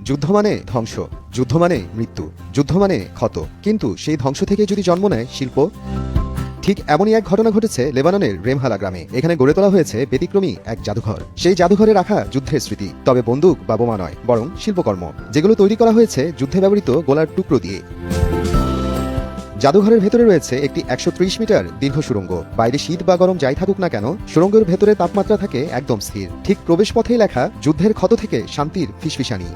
যুদ্ধ মানে ধ্বংস, যুদ্ধ মানে মৃত্যু, যুদ্ধ মানে ক্ষত। কিন্তু সেই ধ্বংস থেকে যদি জন্ম নেয় শিল্প, ঠিক এমনই এক ঘটনা ঘটেছে লেবাননের রেমহালা গ্রামে। এখানে গড়ে তোলা হয়েছে ব্যতিক্রমী এক জাদুঘর। সেই জাদুঘরে রাখা যুদ্ধের স্মৃতি, তবে বন্দুক বা বোমা নয়, বরং শিল্পকর্ম, যেগুলো তৈরি করা হয়েছে যুদ্ধে ব্যবহৃত গোলার টুকরো দিয়ে। জাদুঘরের ভেতরে রয়েছে একটি ১৩০ মিটার দীর্ঘ সুড়ঙ্গ। বাইরে শীত বা গরম যাই থাকুক না কেন, সুড়ঙ্গের ভেতরে তাপমাত্রা থাকে একদম স্থির। ঠিক প্রবেশপথেই লেখা যুদ্ধের ক্ষত থেকে শান্তির ফিসফিসানি।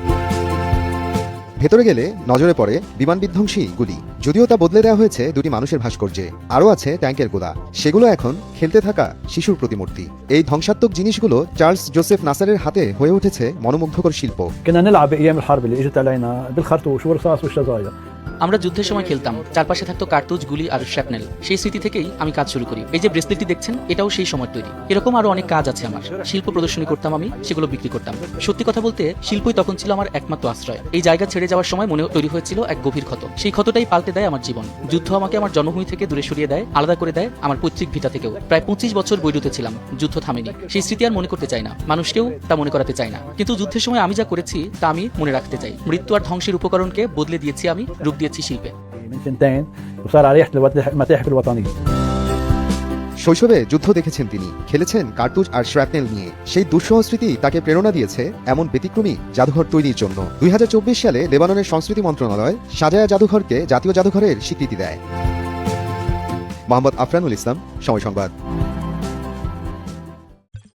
ভেতরে গেলে নজরে পড়ে বিমান বিধ্বংসী গুলি, যদিও তা বদলে দেওয়া হয়েছে দুটি মানুষের ভাস্কর্যে। আরও আছে ট্যাঙ্কের গোলা, সেগুলো এখন খেলতে থাকা শিশুর প্রতিমূর্তি। এই ধ্বংসাত্মক জিনিসগুলো চার্লস জোসেফ নাসারের হাতে হয়ে উঠেছে মনোমুগ্ধকর শিল্প। كنا نلعب بايام الحرب اللي اجت علينا بالخرطوش والرصاص والشظايا. আমরা যুদ্ধের সময় খেলতাম, চারপাশে থাকতো কার্তুজ, গুলি আর শ্যাপনেল। সেই স্মৃতি থেকেই আমি কাজ শুরু করি। এই যে ব্রেসলেটটি দেখছেন, এটাও সেই সময় তৈরি। এরকম আরো অনেক কাজ আছে আমার। শিল্প প্রদর্শনী করতাম আমি, সেগুলো বিক্রি করতাম। সত্যি কথা বলতে শিল্পই তখন ছিল আমার একমাত্র আশ্রয়। এই জায়গা ছেড়ে যাওয়ার সময় মনে তৈরি হয়েছিল এক গভীর ক্ষত। সেই ক্ষতটাই পাল্টে দেয় আমার জীবন। যুদ্ধ আমাকে আমার জন্মভূমি থেকে দূরে সরিয়ে দেয়, আলাদা করে দেয় আমার পৈতৃক ভিটা থেকেও। প্রায় 25 বছর বৈরুতে ছিলাম, যুদ্ধ থামেনি। সেই স্মৃতি আর মনে করতে চাই না, মানুষকেও তা মনে করাতে চাই না। কিন্তু যুদ্ধের সময় আমি যা করেছি তা আমি মনে রাখতে চাই। মৃত্যু আর ধ্বংসের উপকরণকে বদলে দিয়েছি আমি, রূপ দিয়েছি শিল্পে। من سنتين وصار على ريحه المتاحف الوطنيه. শৈশবে যুদ্ধ দেখেছেন তিনি, খেলেছেন কার্তুজ আর শ্র্যাপনেল নিয়ে। সেই দুঃসহ স্মৃতি তাকে প্রেরণা দিয়েছে এমন ব্যতিক্রমী জাদুঘর তৈরির জন্য। ২০২৪ সালে লেবাননের সংস্কৃতি মন্ত্রণালয় সাজায়া জাদুঘরকে জাতীয় জাদুঘরের স্বীকৃতি দেয়। মোহাম্মদ আফরানুল ইসলাম, সময় সংবাদ।